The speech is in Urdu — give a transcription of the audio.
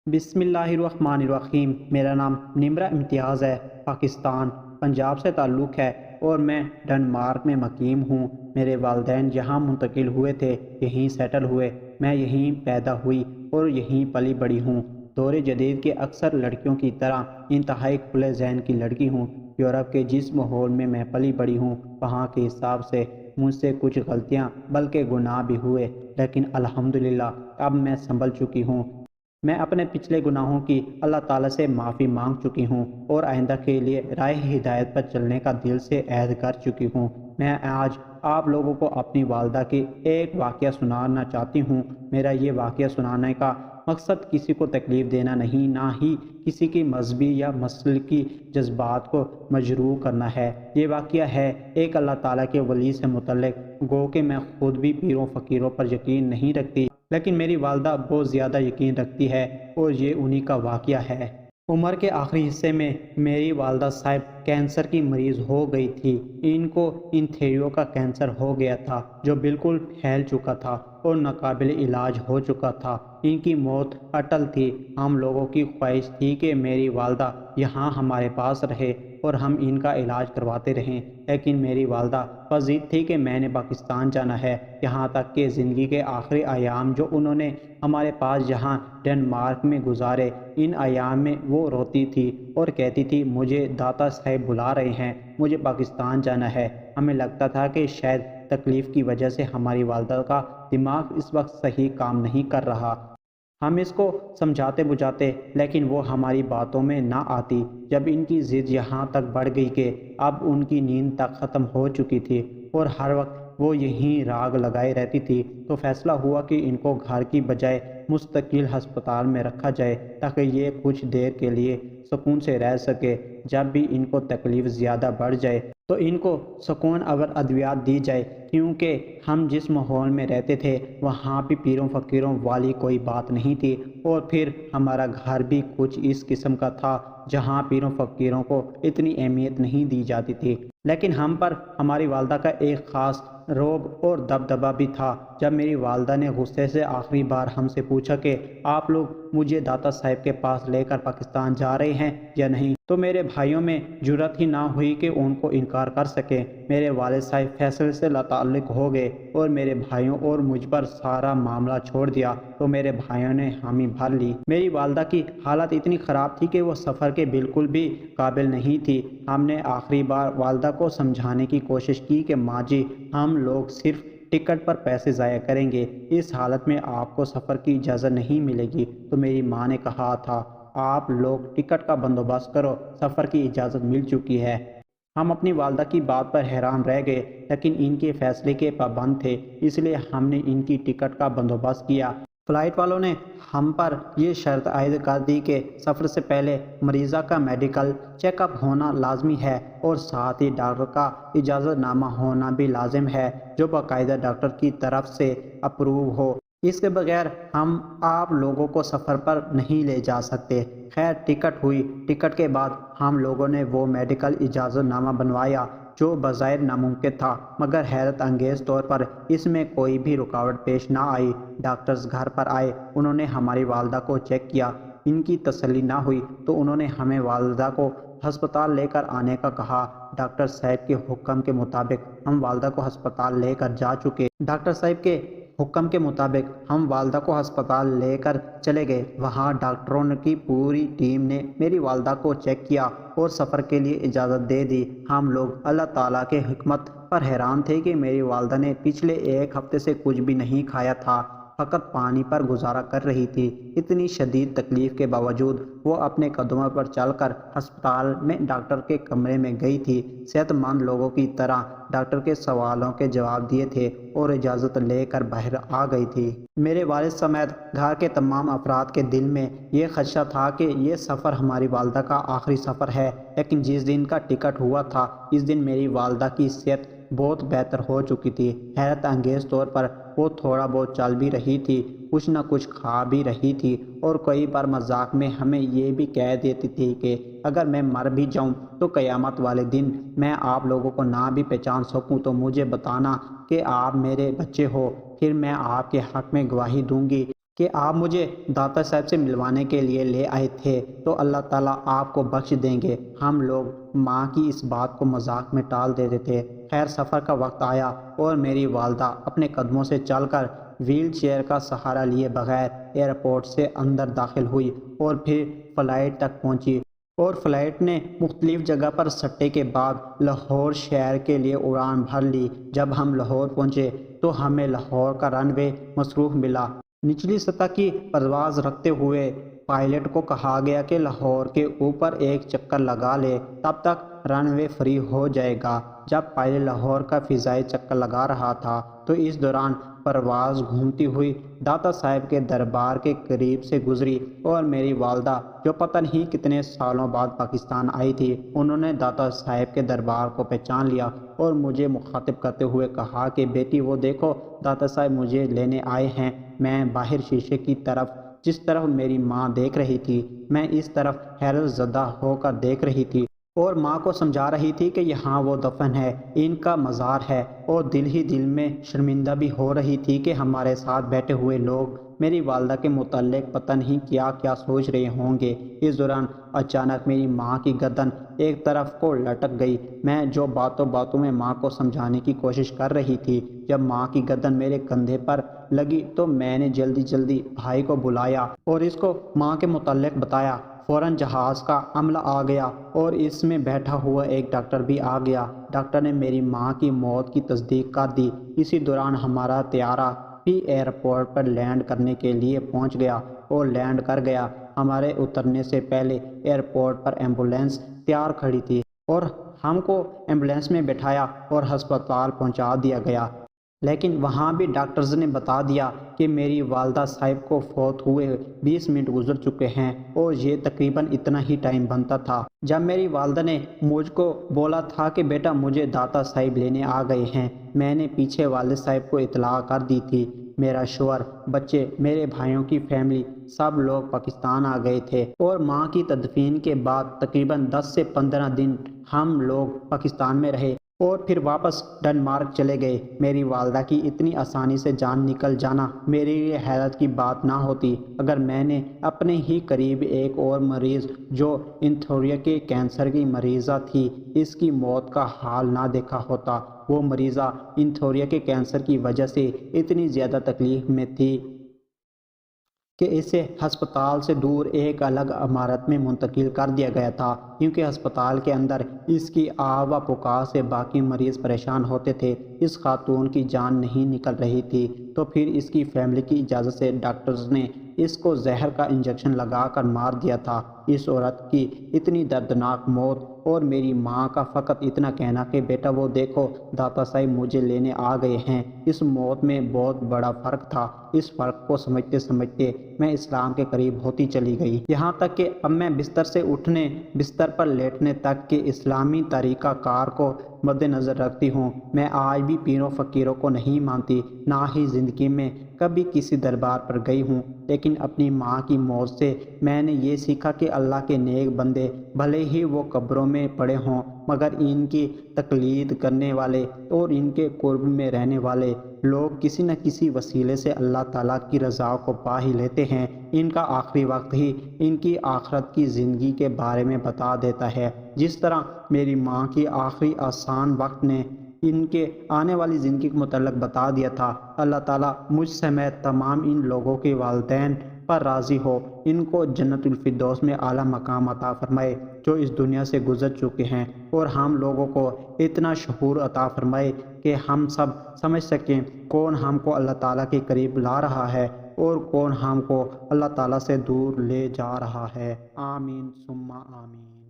بسم اللہ الرحمن الرحیم۔ میرا نام نمرہ امتیاز ہے، پاکستان پنجاب سے تعلق ہے اور میں ڈنمارک میں مقیم ہوں۔ میرے والدین جہاں منتقل ہوئے تھے یہیں سیٹل ہوئے، میں یہیں پیدا ہوئی اور یہیں پلی بڑھی ہوں۔ دور جدید کے اکثر لڑکیوں کی طرح انتہائی کھلے ذہن کی لڑکی ہوں۔ یورپ کے جس ماحول میں پلی بڑھی ہوں وہاں کے حساب سے مجھ سے کچھ غلطیاں بلکہ گناہ بھی ہوئے، لیکن الحمدللہ اب میں سنبھل چکی ہوں۔ میں اپنے پچھلے گناہوں کی اللہ تعالیٰ سے معافی مانگ چکی ہوں اور آئندہ کے لیے راہ ہدایت پر چلنے کا دل سے عہد کر چکی ہوں۔ میں آج آپ لوگوں کو اپنی والدہ کی ایک واقعہ سنانا چاہتی ہوں۔ میرا یہ واقعہ سنانے کا مقصد کسی کو تکلیف دینا نہیں، نہ ہی کسی کی مذہبی یا مسلکی جذبات کو مجروح کرنا ہے۔ یہ واقعہ ہے ایک اللہ تعالیٰ کے ولی سے متعلق۔ گو کہ میں خود بھی پیروں فقیروں پر یقین نہیں رکھتی، لیکن میری والدہ بہت زیادہ یقین رکھتی ہے اور یہ انہی کا واقعہ ہے۔ عمر کے آخری حصے میں میری والدہ صاحب کینسر کی مریض ہو گئی تھی۔ ان کو انتھیریو کا کینسر ہو گیا تھا جو بالکل پھیل چکا تھا اور ناقابل علاج ہو چکا تھا۔ ان کی موت اٹل تھی۔ ہم لوگوں کی خواہش تھی کہ میری والدہ یہاں ہمارے پاس رہے اور ہم ان کا علاج کرواتے رہیں، لیکن میری والدہ پر ضد تھی کہ میں نے پاکستان جانا ہے۔ یہاں تک کہ زندگی کے آخری ایام جو انہوں نے ہمارے پاس یہاں ڈنمارک میں گزارے، ان ایام میں وہ روتی تھی اور کہتی تھی مجھے داتا صاحب بلا رہے ہیں، مجھے پاکستان جانا ہے۔ ہمیں لگتا تھا کہ شاید تکلیف کی وجہ سے ہماری والدہ کا دماغ اس وقت صحیح کام نہیں کر رہا۔ ہم اس کو سمجھاتے بجھاتے لیکن وہ ہماری باتوں میں نہ آتی۔ جب ان کی ضد یہاں تک بڑھ گئی کہ اب ان کی نیند تک ختم ہو چکی تھی اور ہر وقت وہ یہیں راگ لگائے رہتی تھی، تو فیصلہ ہوا کہ ان کو گھر کی بجائے مستقل ہسپتال میں رکھا جائے تاکہ یہ کچھ دیر کے لیے سکون سے رہ سکے۔ جب بھی ان کو تکلیف زیادہ بڑھ جائے تو ان کو سکون اور ادویات دی جائے، کیونکہ ہم جس ماحول میں رہتے تھے وہاں بھی پیروں فقیروں والی کوئی بات نہیں تھی، اور پھر ہمارا گھر بھی کچھ اس قسم کا تھا جہاں پیروں فقیروں کو اتنی اہمیت نہیں دی جاتی تھی۔ لیکن ہم پر ہماری والدہ کا ایک خاص رعب اور دبدبہ بھی تھا۔ جب میری والدہ نے غصے سے آخری بار ہم سے پوچھا کہ آپ لوگ مجھے داتا صاحب کے پاس لے کر پاکستان جا رہے ہیں یا نہیں، تو میرے بھائیوں میں جرأت ہی نہ ہوئی کہ ان کو انکار کر سکیں۔ میرے والد صاحب فیصلے سے لاتعلق ہو گئے اور میرے بھائیوں اور مجھ پر سارا معاملہ چھوڑ دیا، تو میرے بھائیوں نے حامی بھر لی۔ میری والدہ کی حالت اتنی خراب تھی کہ وہ سفر کے بالکل بھی قابل نہیں تھی۔ ہم نے آخری بار والدہ کو سمجھانے کی کوشش کی کہ ماں جی، ہم لوگ صرف ٹکٹ پر پیسے ضائع کریں گے، اس حالت میں آپ کو سفر کی اجازت نہیں ملے گی۔ تو میری ماں نے کہا تھا آپ لوگ ٹکٹ کا بندوبست کرو، سفر کی اجازت مل چکی ہے۔ ہم اپنی والدہ کی بات پر حیران رہ گئے، لیکن ان کے فیصلے کے پابند تھے، اس لیے ہم نے ان کی ٹکٹ کا بندوبست کیا۔ فلائٹ والوں نے ہم پر یہ شرط عائد کر دی کہ سفر سے پہلے مریضہ کا میڈیکل چیک اپ ہونا لازمی ہے اور ساتھ ہی ڈاکٹر کا اجازت نامہ ہونا بھی لازم ہے جو باقاعدہ ڈاکٹر کی طرف سے اپروو ہو۔ اس کے بغیر ہم آپ لوگوں کو سفر پر نہیں لے جا سکتے۔ خیر ٹکٹ ہوئی۔ ٹکٹ کے بعد ہم لوگوں نے وہ میڈیکل اجازت نامہ بنوایا جو بظاہر ناممکن تھا، مگر حیرت انگیز طور پر اس میں کوئی بھی رکاوٹ پیش نہ آئی۔ ڈاکٹرز گھر پر آئے، انہوں نے ہماری والدہ کو چیک کیا۔ ان کی تسلی نہ ہوئی تو انہوں نے ہمیں والدہ کو ہسپتال لے کر آنے کا کہا۔ ڈاکٹر صاحب کے حکم کے مطابق ہم والدہ کو ہسپتال لے کر جا چکے۔ ڈاکٹر صاحب کے حکم کے مطابق ہم والدہ کو ہسپتال لے کر چلے گئے۔ وہاں ڈاکٹروں کی پوری ٹیم نے میری والدہ کو چیک کیا اور سفر کے لیے اجازت دے دی۔ ہم لوگ اللہ تعالیٰ کے حکمت پر حیران تھے کہ میری والدہ نے پچھلے ایک ہفتے سے کچھ بھی نہیں کھایا تھا، فقط پانی پر گزارا کر رہی تھی۔ اتنی شدید تکلیف کے باوجود وہ اپنے قدموں پر چل کر ہسپتال میں ڈاکٹر کے کمرے میں گئی تھی، صحت مند لوگوں کی طرح ڈاکٹر کے سوالوں کے جواب دیے تھے اور اجازت لے کر باہر آ گئی تھی۔ میرے والد سمیت گھر کے تمام افراد کے دل میں یہ خدشہ تھا کہ یہ سفر ہماری والدہ کا آخری سفر ہے، لیکن جس دن کا ٹکٹ ہوا تھا اس دن میری والدہ کی صحت بہت بہتر ہو چکی تھی۔ حیرت انگیز طور پر وہ تھوڑا بہت چل بھی رہی تھی، کچھ نہ کچھ کھا بھی رہی تھی، اور کئی بار مذاق میں ہمیں یہ بھی کہہ دیتی تھی کہ اگر میں مر بھی جاؤں تو قیامت والے دن میں آپ لوگوں کو نہ بھی پہچان سکوں تو مجھے بتانا کہ آپ میرے بچے ہو، پھر میں آپ کے حق میں گواہی دوں گی۔ کہ آپ مجھے داتا صاحب سے ملوانے کے لیے لے آئے تھے تو اللہ تعالیٰ آپ کو بخش دیں گے۔ ہم لوگ ماں کی اس بات کو مذاق میں ٹال دیتے تھے۔ خیر سفر کا وقت آیا اور میری والدہ اپنے قدموں سے چل کر ویل چیئر کا سہارا لیے بغیر ایئرپورٹ سے اندر داخل ہوئی اور پھر فلائٹ تک پہنچی، اور فلائٹ نے مختلف جگہ پر سٹے کے بعد لاہور شہر کے لیے اڑان بھر لی۔ جب ہم لاہور پہنچے تو ہمیں لاہور کا رن وے مصروف ملا۔ نچلی سطح کی پرواز رکھتے ہوئے پائلٹ کو کہا گیا کہ لاہور کے اوپر ایک چکر لگا لے، تب تک رن وے فری ہو جائے گا۔ جب پائلٹ لاہور کا فضائی چکر لگا رہا تھا تو اس دوران پرواز گھومتی ہوئی داتا صاحب کے دربار کے قریب سے گزری، اور میری والدہ جو پتہ نہیں کتنے سالوں بعد پاکستان آئی تھی، انہوں نے داتا صاحب کے دربار کو پہچان لیا اور مجھے مخاطب کرتے ہوئے کہا کہ بیٹی وہ دیکھو، داتا صاحب مجھے لینے آئے ہیں۔ میں باہر شیشے کی طرف جس طرف میری ماں دیکھ رہی تھی، میں اس طرف حیرت زدہ ہو کر دیکھ رہی تھی اور ماں کو سمجھا رہی تھی کہ یہاں وہ دفن ہے، ان کا مزار ہے، اور دل ہی دل میں شرمندہ بھی ہو رہی تھی کہ ہمارے ساتھ بیٹھے ہوئے لوگ میری والدہ کے متعلق پتہ نہیں کیا کیا سوچ رہے ہوں گے۔ اس دوران اچانک میری ماں کی گردن ایک طرف کو لٹک گئی۔ میں جو باتوں باتوں میں ماں کو سمجھانے کی کوشش کر رہی تھی، جب ماں کی گردن میرے کندھے پر لگی تو میں نے جلدی جلدی بھائی کو بلایا اور اس کو ماں کے متعلق بتایا۔ فوراً جہاز کا عملہ آ گیا اور اس میں بیٹھا ہوا ایک ڈاکٹر بھی آ گیا۔ ڈاکٹر نے میری ماں کی موت کی تصدیق کر دی۔ اسی دوران ہمارا طیارہ بھی ایئرپورٹ پر لینڈ کرنے کے لیے پہنچ گیا اور لینڈ کر گیا۔ ہمارے اترنے سے پہلے ایئرپورٹ پر ایمبولینس تیار کھڑی تھی اور ہم کو ایمبولینس میں بٹھایا اور ہسپتال پہنچا دیا گیا، لیکن وہاں بھی ڈاکٹرز نے بتا دیا کہ میری والدہ صاحب کو فوت ہوئے 20 منٹ گزر چکے ہیں، اور یہ تقریباً اتنا ہی ٹائم بنتا تھا۔ جب میری والدہ نے مجھ کو بولا تھا کہ بیٹا مجھے داتا صاحب لینے آ گئے ہیں، میں نے پیچھے والد صاحب کو اطلاع کر دی تھی۔ میرا شوہر، بچے، میرے بھائیوں کی فیملی سب لوگ پاکستان آ گئے تھے، اور ماں کی تدفین کے بعد تقریباً 10 سے 15 دن ہم لوگ پاکستان میں رہے اور پھر واپس ڈنمارک چلے گئے۔ میری والدہ کی اتنی آسانی سے جان نکل جانا میرے لیے حیرت کی بات نہ ہوتی اگر میں نے اپنے ہی قریب ایک اور مریض جو انتھوریا کے کینسر کی مریضہ تھی، اس کی موت کا حال نہ دیکھا ہوتا۔ وہ مریضہ انتھوریا کے کینسر کی وجہ سے اتنی زیادہ تکلیف میں تھی کہ اسے ہسپتال سے دور ایک الگ عمارت میں منتقل کر دیا گیا تھا، کیونکہ ہسپتال کے اندر اس کی آہ و پکار سے باقی مریض پریشان ہوتے تھے۔ اس خاتون کی جان نہیں نکل رہی تھی تو پھر اس کی فیملی کی اجازت سے ڈاکٹرز نے اس کو زہر کا انجیکشن لگا کر مار دیا تھا۔ اس عورت کی اتنی دردناک موت اور میری ماں کا فقط اتنا کہنا کہ بیٹا وہ دیکھو، داتا صاحب مجھے لینے آ گئے ہیں، اس موت میں بہت بڑا فرق تھا۔ اس فرق کو سمجھتے سمجھتے میں اسلام کے قریب ہوتی چلی گئی، یہاں تک کہ اب میں بستر سے اٹھنے، بستر پر لیٹنے تک کے اسلامی طریقہ کار کو مد نظر رکھتی ہوں۔ میں آج بھی پیروں فقیروں کو نہیں مانتی، نہ ہی زندگی میں کبھی کسی دربار پر گئی ہوں، لیکن اپنی ماں کی موت سے میں نے یہ سیکھا کہ اللہ کے نیک بندے بھلے ہی وہ قبروں میں پڑے ہوں، مگر ان کی تقلید کرنے والے اور ان کے قرب میں رہنے والے لوگ کسی نہ کسی وسیلے سے اللہ تعالیٰ کی رضا کو پا ہی لیتے ہیں۔ ان کا آخری وقت ہی ان کی آخرت کی زندگی کے بارے میں بتا دیتا ہے، جس طرح میری ماں کی آخری آسان وقت نے ان کے آنے والی زندگی کے متعلق بتا دیا تھا۔ اللہ تعالیٰ مجھ سمیت تمام ان لوگوں کے والدین پر راضی ہو، ان کو جنت الفردوس میں اعلیٰ مقام عطا فرمائے جو اس دنیا سے گزر چکے ہیں، اور ہم لوگوں کو اتنا شعور عطا فرمائے کہ ہم سب سمجھ سکیں کون ہم کو اللہ تعالیٰ کے قریب لا رہا ہے اور کون ہم کو اللہ تعالیٰ سے دور لے جا رہا ہے۔ آمین ثم آمین۔